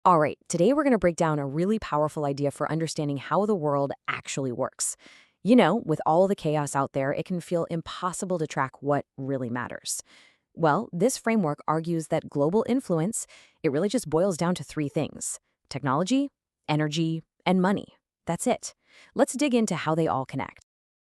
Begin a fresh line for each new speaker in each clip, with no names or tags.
All right, today we're going to break down a really powerful idea for understanding how the world actually works. With all the chaos out there, it can feel impossible to track what really matters. Well, this framework argues that global influence, it really just boils down to three things: technology, energy, and money. That's it. Let's dig into how they all connect.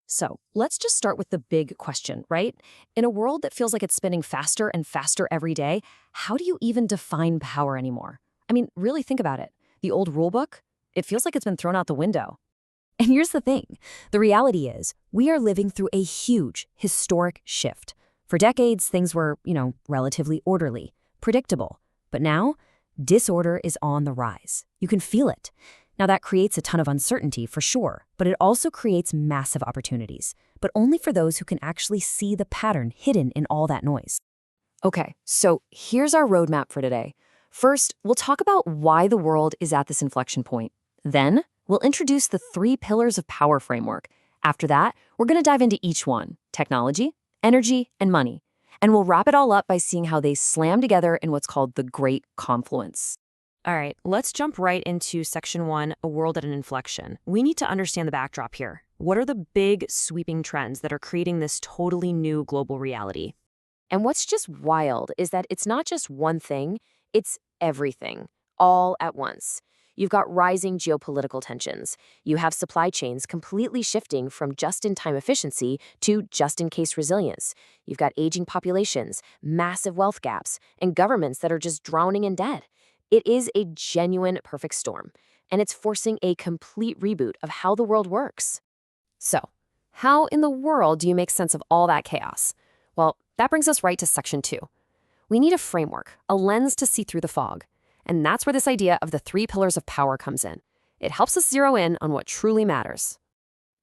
So, let's just start with the big question, right? In a world that feels like it's spinning faster and faster every day, how do you even define power anymore? I mean, really think about it. The old rule book, it feels like it's been thrown out the window. And here's the thing. The reality is, we are living through a huge, historic shift. For decades, things were, relatively orderly, predictable. But now, disorder is on the rise. You can feel it. Now, that creates a ton of uncertainty, for sure, but it also creates massive opportunities, but only for those who can actually see the pattern hidden in all that noise. Okay, so here's our roadmap for today. First, we'll talk about why the world is at this inflection point. Then, we'll introduce the three pillars of power framework. After that, we're going to dive into each one: technology, energy, and money. And we'll wrap it all up by seeing how they slam together in what's called the Great Confluence. All right, let's jump right into section one, a world at an inflection. We need to understand the backdrop here. What are the big, sweeping trends that are creating this totally new global reality? And what's just wild is that it's not just one thing, it's everything, all at once. You've got rising geopolitical tensions. You have supply chains completely shifting from just-in-time efficiency to just-in-case resilience. You've got aging populations, massive wealth gaps, and governments that are just drowning in debt. It is a genuine perfect storm, and it's forcing a complete reboot of how the world works. So, how in the world do you make sense of all that chaos? Well, that brings us right to section two. We need a framework, a lens to see through the fog. And that's where this idea of the three pillars of power comes in. It helps us zero in on what truly matters.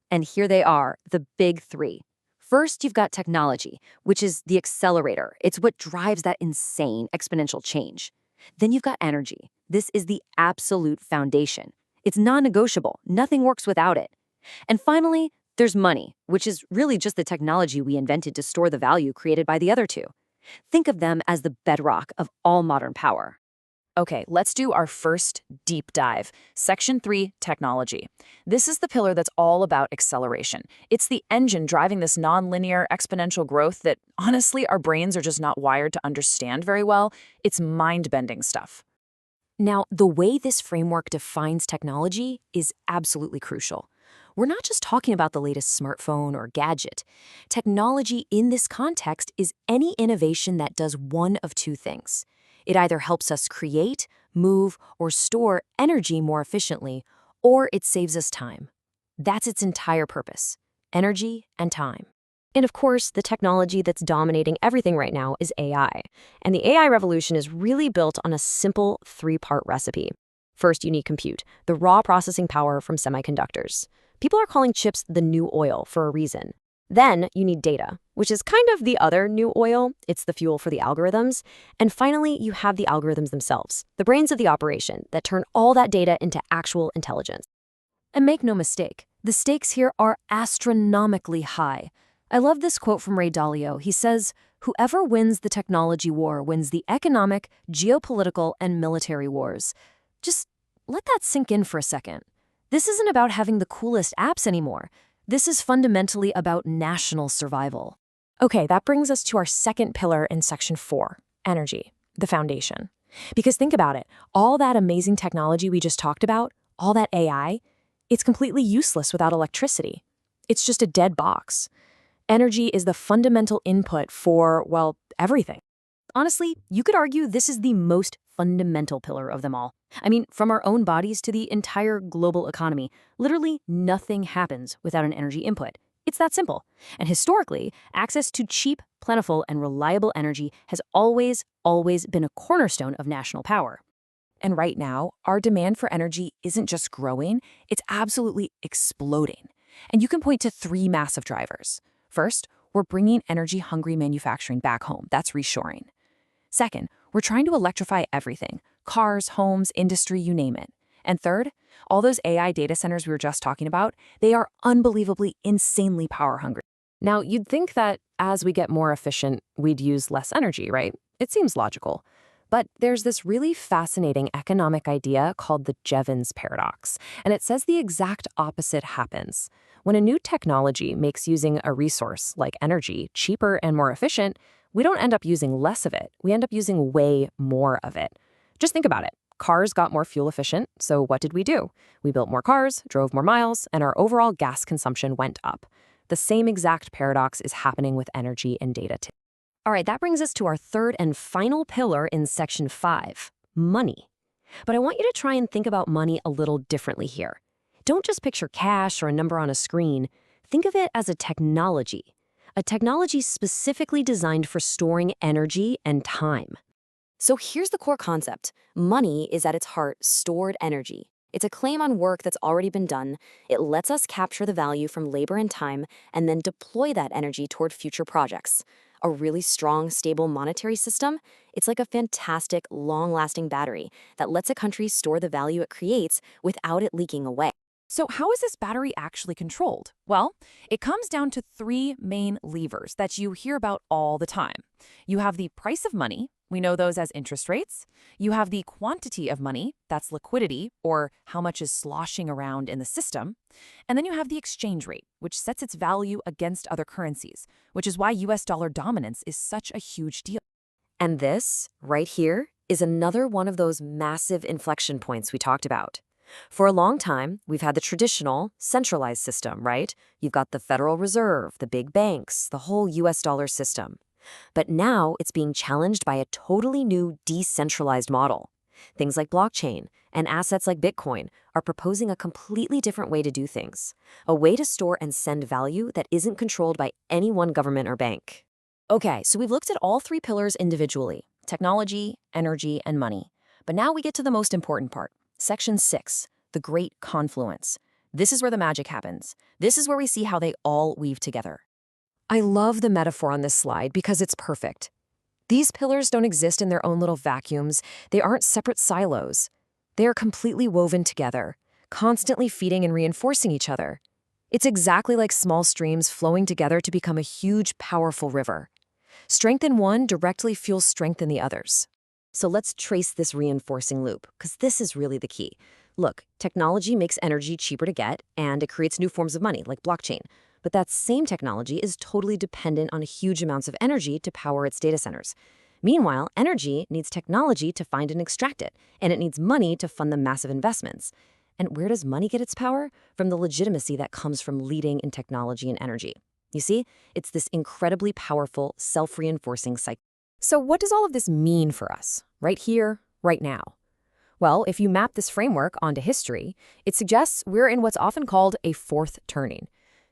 And here they are, the big three. First, you've got technology, which is the accelerator. It's what drives that insane exponential change. Then you've got energy. This is the absolute foundation. It's non-negotiable. Nothing works without it. And finally, there's money, which is really just the technology we invented to store the value created by the other two. Think of them as the bedrock of all modern power. Okay, let's do our first deep dive. Section 3, technology. This is the pillar that's all about acceleration. It's the engine driving this nonlinear exponential growth that, honestly, our brains are just not wired to understand very well. It's mind-bending stuff. Now, the way this framework defines technology is absolutely crucial. We're not just talking about the latest smartphone or gadget. Technology in this context is any innovation that does one of two things. It either helps us create, move, or store energy more efficiently, or it saves us time. That's its entire purpose: energy and time. And of course, the technology that's dominating everything right now is AI. And the AI revolution is really built on a simple three-part recipe. First, you need compute, the raw processing power from semiconductors. People are calling chips the new oil for a reason. Then you need data, which is kind of the other new oil. It's the fuel for the algorithms. And finally, you have the algorithms themselves, the brains of the operation that turn all that data into actual intelligence. And make no mistake, the stakes here are astronomically high. I love this quote from Ray Dalio. He says, "Whoever wins the technology war wins the economic, geopolitical, and military wars." Just let that sink in for a second. This isn't about having the coolest apps anymore. This is fundamentally about national survival. Okay, that brings us to our second pillar in section 4, energy, the foundation. Because think about it, all that amazing technology we just talked about, all that AI, it's completely useless without electricity. It's just a dead box. Energy is the fundamental input for, well, everything. Honestly, you could argue this is the most fundamental pillar of them all. I mean, from our own bodies to the entire global economy, literally nothing happens without an energy input. It's that simple. And historically, access to cheap, plentiful, and reliable energy has always been a cornerstone of national power. And right now, our demand for energy isn't just growing, it's absolutely exploding. And you can point to three massive drivers. First, we're bringing energy-hungry manufacturing back home. That's reshoring. Second, we're trying to electrify everything: cars, homes, industry, you name it. And third, all those AI data centers we were just talking about, they are unbelievably, insanely power hungry. Now, you'd think that as we get more efficient, we'd use less energy, right? It seems logical. But there's this really fascinating economic idea called the Jevons paradox, and it says the exact opposite happens. When a new technology makes using a resource, like energy, cheaper and more efficient, we don't end up using less of it. We end up using way more of it. Just think about it. Cars got more fuel efficient, so what did we do? We built more cars, drove more miles, and our overall gas consumption went up. The same exact paradox is happening with energy and data too. All right, that brings us to our third and final pillar in section 5, money. But I want you to try and think about money a little differently here. Don't just picture cash or a number on a screen. Think of it as a technology specifically designed for storing energy and time. So here's the core concept. Money is at its heart stored energy. It's a claim on work that's already been done. It lets us capture the value from labor and time and then deploy that energy toward future projects. A really strong, stable monetary system, it's like a fantastic, long-lasting battery that lets a country store the value it creates without it leaking away.
So how is this battery actually controlled? Well, it comes down to three main levers that you hear about all the time. You have the price of money. We know those as interest rates. You have the quantity of money, that's liquidity, or how much is sloshing around in the system. And then you have the exchange rate, which sets its value against other currencies, which is why US dollar dominance is such a huge deal.
And this, right here, is another one of those massive inflection points we talked about. For a long time, we've had the traditional, centralized system, right? You've got the Federal Reserve, the big banks, the whole US dollar system. But now it's being challenged by a totally new decentralized model. Things like blockchain and assets like Bitcoin are proposing a completely different way to do things, a way to store and send value that isn't controlled by any one government or bank. Okay, so we've looked at all three pillars individually: technology, energy, and money. But now we get to the most important part, Section 6, the Great Confluence. This is where the magic happens. This is where we see how they all weave together. I love the metaphor on this slide because it's perfect. These pillars don't exist in their own little vacuums. They aren't separate silos. They are completely woven together, constantly feeding and reinforcing each other. It's exactly like small streams flowing together to become a huge, powerful river. Strength in one directly fuels strength in the others. So let's trace this reinforcing loop, because this is really the key. Look, technology makes energy cheaper to get, and it creates new forms of money, like blockchain. But that same technology is totally dependent on huge amounts of energy to power its data centers. Meanwhile, energy needs technology to find and extract it, and it needs money to fund the massive investments. And where does money get its power? From the legitimacy that comes from leading in technology and energy. You see, it's this incredibly powerful, self-reinforcing cycle. So what does all of this mean for us, right here, right now? Well, if you map this framework onto history, it suggests we're in what's often called a fourth turning.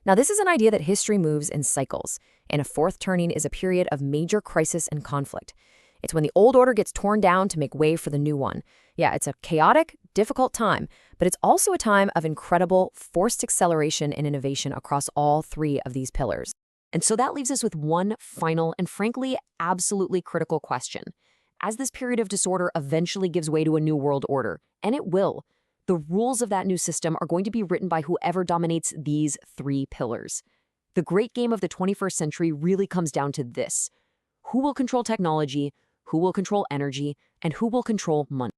Now, this is an idea that history moves in cycles, and a fourth turning is a period of major crisis and conflict. It's when the old order gets torn down to make way for the new one. Yeah, it's a chaotic, difficult time, but it's also a time of incredible, forced acceleration and innovation across all three of these pillars. And so that leaves us with one final and frankly, absolutely critical question. As this period of disorder eventually gives way to a new world order, and it will, the rules of that new system are going to be written by whoever dominates these three pillars. The great game of the 21st century really comes down to this: who will control technology, who will control energy, and who will control money.